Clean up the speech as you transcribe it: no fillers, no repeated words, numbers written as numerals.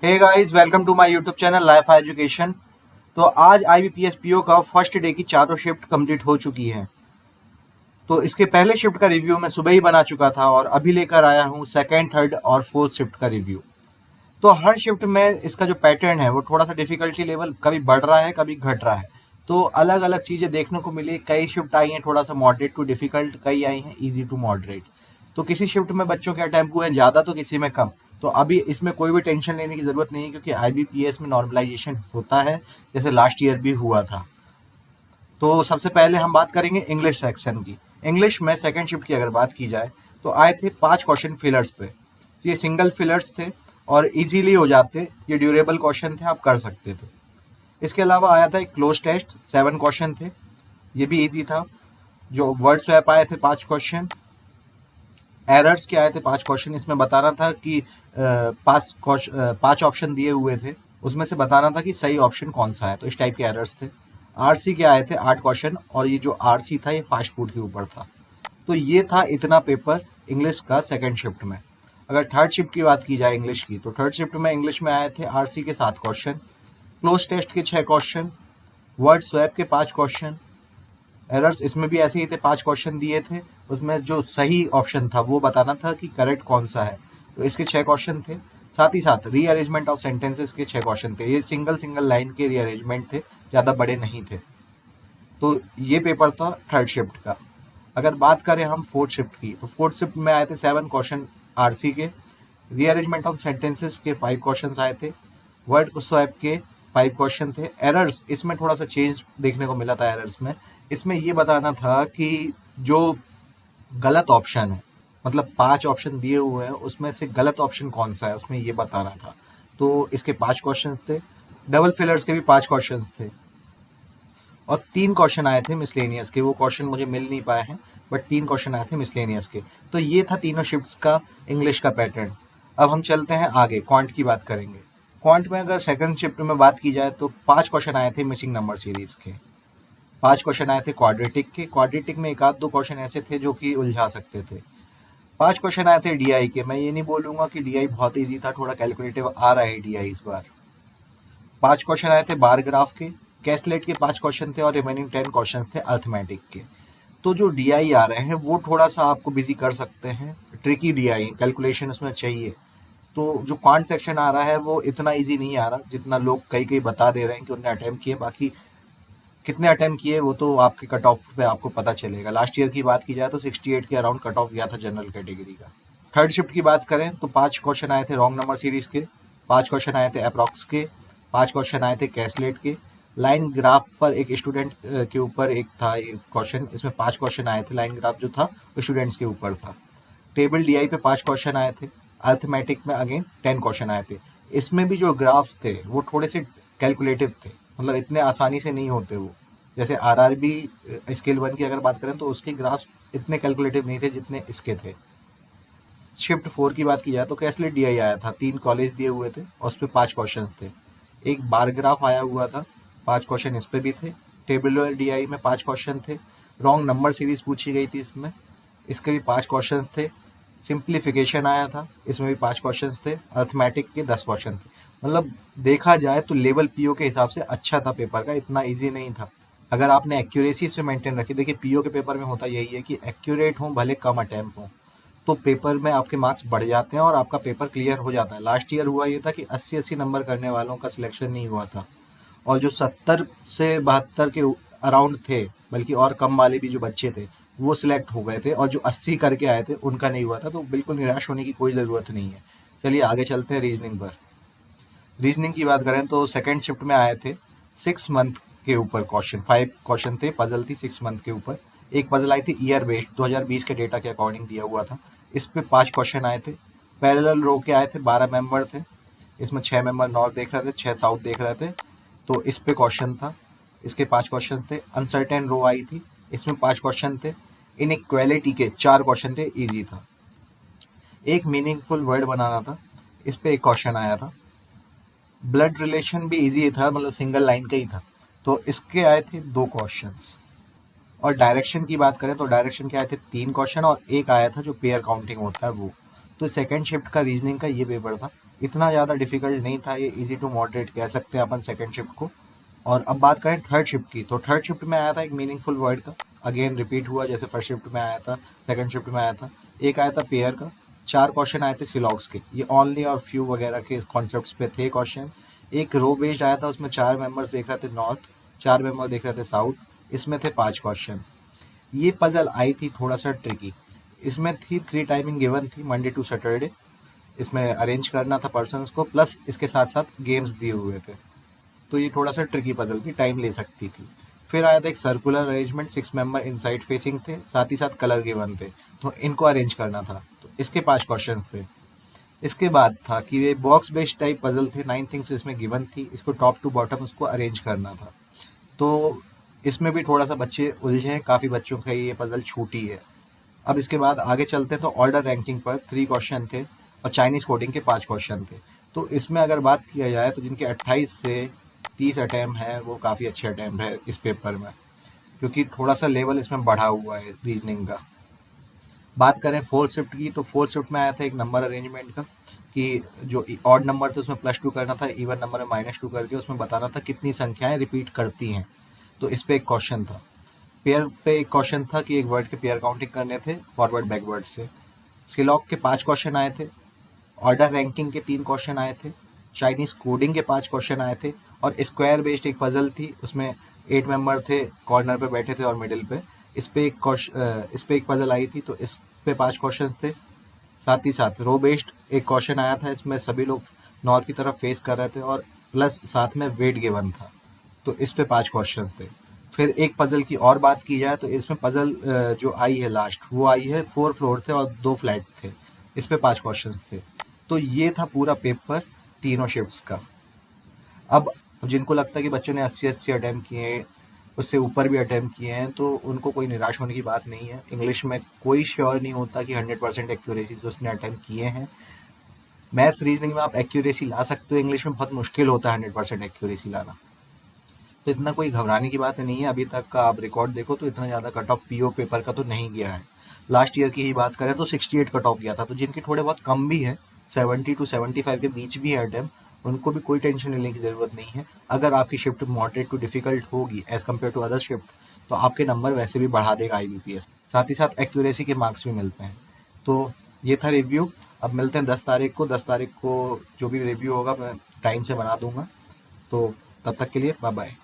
Hey guys, welcome to my YouTube channel life education. तो आज IBPS PO का first day की चारों शिफ्ट कंप्लीट हो चुकी है। तो इसके पहले शिफ्ट का रिव्यू मैं सुबह ही बना चुका था और अभी लेकर आया हूँ सेकंड, थर्ड और फोर्थ शिफ्ट का रिव्यू। तो हर शिफ्ट में इसका जो पैटर्न है वो थोड़ा सा डिफिकल्टी लेवल कभी बढ़ रहा है, कभी घट रहा है। तो अलग अलग चीज़ें देखने को मिली। कई शिफ्ट आई हैं थोड़ा सा मॉडरेट टू डिफिकल्ट, कई आई हैं इजी टू मॉडरेट। तो किसी शिफ्ट में बच्चों के अटैम्प्ट हुए हैं ज़्यादा, तो किसी में कम। तो अभी इसमें कोई भी टेंशन लेने की ज़रूरत नहीं है, क्योंकि IBPS में नॉर्मलाइजेशन होता है, जैसे लास्ट ईयर भी हुआ था। तो सबसे पहले हम बात करेंगे इंग्लिश सेक्शन की। इंग्लिश में सेकंड शिफ्ट की अगर बात की जाए तो आए थे 5 क्वेश्चन फिलर्स पे। ये सिंगल फिलर्स थे और इजीली हो जाते, ये ड्यूरेबल क्वेश्चन थे, आप कर सकते थे। इसके अलावा आया था एक क्लोज टेस्ट, 7 क्वेश्चन थे, ये भी इजी था। जो वर्ड स्वैप आए थे 5 क्वेश्चन। एरर्स के आए थे 5 क्वेश्चन। इसमें बताना था कि 5 ऑप्शन दिए हुए थे, उसमें से बताना था कि सही ऑप्शन कौन सा है, तो इस टाइप के एरर्स थे। RC के आए थे 8 क्वेश्चन, और ये जो RC था ये फास्ट फूड के ऊपर था। तो ये था इतना पेपर इंग्लिश का सेकंड शिफ्ट में। अगर थर्ड शिफ्ट की बात की जाए इंग्लिश की, तो थर्ड शिफ्ट में इंग्लिश में आए थे RC के 7 क्वेश्चन, क्लोज टेस्ट के 6 क्वेश्चन, वर्ड स्वैप के 5 क्वेश्चन। एरर्स इसमें भी ऐसे ही थे, 5 क्वेश्चन दिए थे, उसमें जो सही ऑप्शन था वो बताना था कि करेक्ट कौन सा है, तो इसके 6 क्वेश्चन थे। साथ ही साथ रीअरेंजमेंट ऑफ सेंटेंसेस के 6 क्वेश्चन थे, ये सिंगल सिंगल लाइन के रीअरेंजमेंट थे, ज़्यादा बड़े नहीं थे। तो ये पेपर था थर्ड शिफ्ट का। अगर बात करें हम फोर्थ शिफ्ट की, तो फोर्थ शिफ्ट में आए थे 7 क्वेश्चन RC के, रीअरेंजमेंट ऑफ सेंटेंसेस के 5 क्वेश्चन आए थे, वर्ड स्वैप के 5 क्वेश्चन थे। एरर्स इसमें थोड़ा सा चेंज देखने को मिला था एरर्स में। इसमें ये बताना था कि जो गलत ऑप्शन है, मतलब 5 ऑप्शन दिए हुए हैं उसमें से गलत ऑप्शन कौन सा है, उसमें ये बताना था। तो इसके 5 क्वेश्चन थे। डबल फिलर्स के भी 5 क्वेश्चन थे, और 3 क्वेश्चन आए थे मिसलेनियस के। वो क्वेश्चन मुझे मिल नहीं पाए हैं, बट 3 क्वेश्चन आए थे मिसलेनियस के। तो ये था तीनों शिफ्ट्स का इंग्लिश का पैटर्न। अब हम चलते हैं आगे, क्वांट की बात करेंगे। क्वांट में अगर सेकंड शिफ्ट में बात की जाए तो 5 क्वेश्चन आए थे मिसिंग नंबर सीरीज के, 5 क्वेश्चन आए थे क्वाड्रेटिक के। क्वाड्रेटिक में एक आध दो क्वेश्चन ऐसे थे जो कि उलझा सकते थे। 5 क्वेश्चन आए थे DI के। मैं ये नहीं बोलूंगा कि DI बहुत ईजी था, थोड़ा कैलकुलेटिव आ रहा है DI इस बार। 5 क्वेश्चन आए थे बार ग्राफ के। कैसलेट के 5 क्वेश्चन थे, और रिमेनिंग 10 क्वेश्चन थे अर्थमेटिक के। तो जो DI आ रहे हैं वो थोड़ा सा आपको बिजी कर सकते हैं, ट्रिकी DI, कैलकुलेशन उसमें चाहिए। तो जो क्वांट सेक्शन आ रहा है वो इतना इजी नहीं आ रहा जितना लोग कई कई बता दे रहे हैं कि उन्होंने अटेम्प्ट किए। बाकी कितने अटेम्प्ट किए वो तो आपके कट ऑफ पे आपको पता चलेगा। लास्ट ईयर की बात की जाए तो 68 के अराउंड कट ऑफ गया था जनरल कैटेगरी का। थर्ड शिफ्ट की बात करें तो 5 क्वेश्चन आए थे रॉन्ग नंबर सीरीज के, 5 क्वेश्चन आए थे अप्रॉक्स के, 5 क्वेश्चन आए थे कैसलेट के। लाइन ग्राफ पर एक स्टूडेंट के ऊपर एक था एक क्वेश्चन, इसमें 5 क्वेश्चन आए थे। लाइन ग्राफ जो था वो स्टूडेंट्स के ऊपर था। टेबल DI पे 5 क्वेश्चन आए थे। अर्थमेटिक में अगेन 10 क्वेश्चन आए थे। इसमें भी जो ग्राफ्स थे वो थोड़े से कैलकुलेटिव थे, मतलब इतने आसानी से नहीं होते वो। जैसे RRB स्केल 1 की अगर बात करें तो उसके ग्राफ्स इतने कैलकुलेटिव नहीं थे जितने इसके थे। शिफ्ट 4 की बात की जाए तो कैसलेट DI आया था, 3 कॉलेज दिए हुए थे और उस पर 5 क्वेश्चन थे। एक बार ग्राफ आया हुआ था, 5 क्वेश्चन इस पे भी थे। टेबुलर DI में 5 क्वेश्चन थे। रॉन्ग नंबर सीरीज पूछी गई थी इसमें, इसके भी 5 क्वेश्चन थे। सिंप्लीफिकेशन आया था, इसमें भी 5 क्वेश्चन थे। अर्थमेटिक के 10 क्वेश्चन थे। मतलब देखा जाए तो लेवल PO के हिसाब से अच्छा था पेपर का, इतना ईजी नहीं था। अगर आपने एक्यूरेसी से मेंटेन रखी, देखिए PO के पेपर में होता यही है कि एक्यूरेट हो भले कम अटैम्प्ट हो, तो पेपर में आपके मार्क्स बढ़ जाते हैं और आपका पेपर क्लियर हो जाता है। लास्ट ईयर हुआ ये था कि 80-80 नंबर करने वालों का सिलेक्शन नहीं हुआ था, और जो 70 से 72 के अराउंड थे, बल्कि और कम वाले भी जो बच्चे थे वो सिलेक्ट हो गए थे, और जो 80 करके आए थे उनका नहीं हुआ था। तो बिल्कुल निराश होने की कोई ज़रूरत नहीं है। चलिए आगे चलते हैं रीजनिंग पर। रीजनिंग की बात करें तो सेकेंड शिफ्ट में आए थे 6 मंथ के ऊपर क्वेश्चन, 5 क्वेश्चन थे, पजल थी 6 मंथ के ऊपर। एक पजल आई थी ईयर बेस्ड, 2020 के डेटा के अकॉर्डिंग दिया हुआ था। इस पे 5 क्वेश्चन आए थे। पैरेलल रो के आए थे, 12 मेंबर थे। इसमें 6 मेंबर नॉर्थ देख रहे थे, 6 साउथ देख रहे थे। तो इस पे क्वेश्चन था, इसके 5 क्वेश्चन थे। अनसर्टेन रो आई थी, इसमें 5 क्वेश्चन थे। इनइक्वालिटी के 4 क्वेश्चन थे, ईजी था। एक मीनिंगफुल वर्ड बनाना था, इस पे एक क्वेश्चन आया था। ब्लड रिलेशन भी इजी था, मतलब सिंगल लाइन का ही था, तो इसके आए थे 2 क्वेश्चंस। और डायरेक्शन की बात करें तो डायरेक्शन के आए थे 3 क्वेश्चन, और एक आया था जो पेयर काउंटिंग होता है वो। तो सेकंड शिफ्ट का रीजनिंग का ये पेपर था, इतना ज़्यादा डिफिकल्ट नहीं था, ये इजी टू मॉडरेट कह सकते हैं अपन सेकंड शिफ्ट को। और अब बात करें थर्ड शिफ्ट की, तो थर्ड शिफ्ट में आया था एक मीनिंगफुल वर्ड का, अगेन रिपीट हुआ जैसे फर्स्ट शिफ्ट में आया था, सेकंड शिफ्ट में आया था। एक आया था पेयर का, 4 क्वेश्चन आए थे सिलॉग्स के, ये ओनली और फ्यू वगैरह के कॉन्सेप्ट्स पे थे क्वेश्चन। एक रो बेस्ड आया था, उसमें 4 मेंबर्स देख रहे थे नॉर्थ, 4 मेंबर देख रहे थे साउथ, इसमें थे 5 क्वेश्चन। ये पजल आई थी थोड़ा सा ट्रिकी, इसमें थी 3 टाइमिंग गिवन थी, मंडे टू सैटरडे, इसमें अरेंज करना था पर्सन्स को, प्लस इसके साथ साथ गेम्स दिए हुए थे। तो ये थोड़ा सा ट्रिकी पजल थी, टाइम ले सकती थी। फिर आया था एक circular arrangement, 6 member inside facing थे, साथ ही साथ कलर गिवन थे, तो इनको अरेंज करना था, तो इसके 5 क्वेश्चन थे। इसके बाद था कि ये बॉक्स बेस्ड टाइप पजल थे, 9 थिंग्स इसमें गिवन थी, इसको टॉप टू बॉटम उसको अरेंज करना था। तो इसमें भी थोड़ा सा बच्चे उलझे हैं, काफ़ी बच्चों का ये पजल छूटी है। अब इसके बाद आगे चलते हैं, तो ऑर्डर रैंकिंग पर 3 क्वेश्चन थे और चाइनीज़ कोडिंग के 5 क्वेश्चन थे। तो इसमें अगर बात किया जाए तो जिनके 28 से 30 अटैम्प्ट हैं वो काफ़ी अच्छे अटैम्प्ट है इस पेपर में, क्योंकि थोड़ा सा लेवल इसमें बढ़ा हुआ है रीजनिंग का। बात करें फोर्थ शिफ्ट की, तो फोर्थ शिफ्ट में आया था एक नंबर अरेंजमेंट का, कि जो ऑड नंबर थे उसमें +2 करना था, इवन नंबर में -2 करके उसमें बताना था कितनी संख्याएं रिपीट करती हैं। तो इस पे एक क्वेश्चन था। पेयर पे एक क्वेश्चन था कि एक वर्ड के पेयर काउंटिंग करने थे फॉरवर्ड बैकवर्ड से। सिलॉग के 5 क्वेश्चन आए थे, ऑर्डर रैंकिंग के 3 क्वेश्चन आए थे, चाइनीज कोडिंग के 5 क्वेश्चन आए थे, और स्क्वायर बेस्ड एक पजल थी, उसमें 8 मेंबर थे, कॉर्नर पे बैठे थे और मिडिल पे। इस पे एक पजल आई थी, तो इस पे 5 क्वेश्चन थे। साथ ही साथ रो बेस्ड एक क्वेश्चन आया था, इसमें सभी लोग नॉर्थ की तरफ फेस कर रहे थे और प्लस साथ में वेट गिवन था, तो इस पे 5 क्वेश्चन थे। फिर एक पजल की और बात की जाए तो इसमें पजल जो आई है लास्ट, वो आई है 4 फ्लोर थे और 2 फ्लैट थे, इस पे 5 क्वेश्चन थे। तो ये था पूरा पेपर तीनों शिफ्ट्स का। अब जिनको लगता है कि बच्चों ने 80-80 अटेम्प्ट किए हैं, उससे ऊपर भी अटेम्प्ट किए हैं, तो उनको कोई निराश होने की बात नहीं है। इंग्लिश में कोई श्योर नहीं होता कि 100% एक्यूरेसी से उसने अटेम्प्ट किए हैं। मैथ्स रीजनिंग में आप एक्यूरेसी ला सकते हो, इंग्लिश में बहुत मुश्किल होता है 100% एक्यूरेसी लाना। तो इतना कोई घबराने की बात नहीं है। अभी तक का आप रिकॉर्ड देखो तो इतना ज़्यादा कट ऑफ पीओ पेपर का तो नहीं गया है। लास्ट ईयर की ही बात करें तो 68 कट ऑफ गया था, तो जिनके थोड़े बहुत कम भी है, 70 to 75 के बीच भी है अटेम्प्ट, उनको भी कोई टेंशन लेने की ज़रूरत नहीं है। अगर आपकी शिफ्ट मॉडरेट टू डिफिकल्ट होगी as compare to other shift, तो आपके नंबर वैसे भी बढ़ा देगा IBPS। साथ ही साथ एक्यूरेसी के मार्क्स भी मिलते हैं। तो ये था रिव्यू। अब मिलते हैं 10 तारीख को। 10 तारीख को जो भी रिव्यू होगा मैं टाइम से बना दूंगा। तो तब तक के लिए बाय बाय।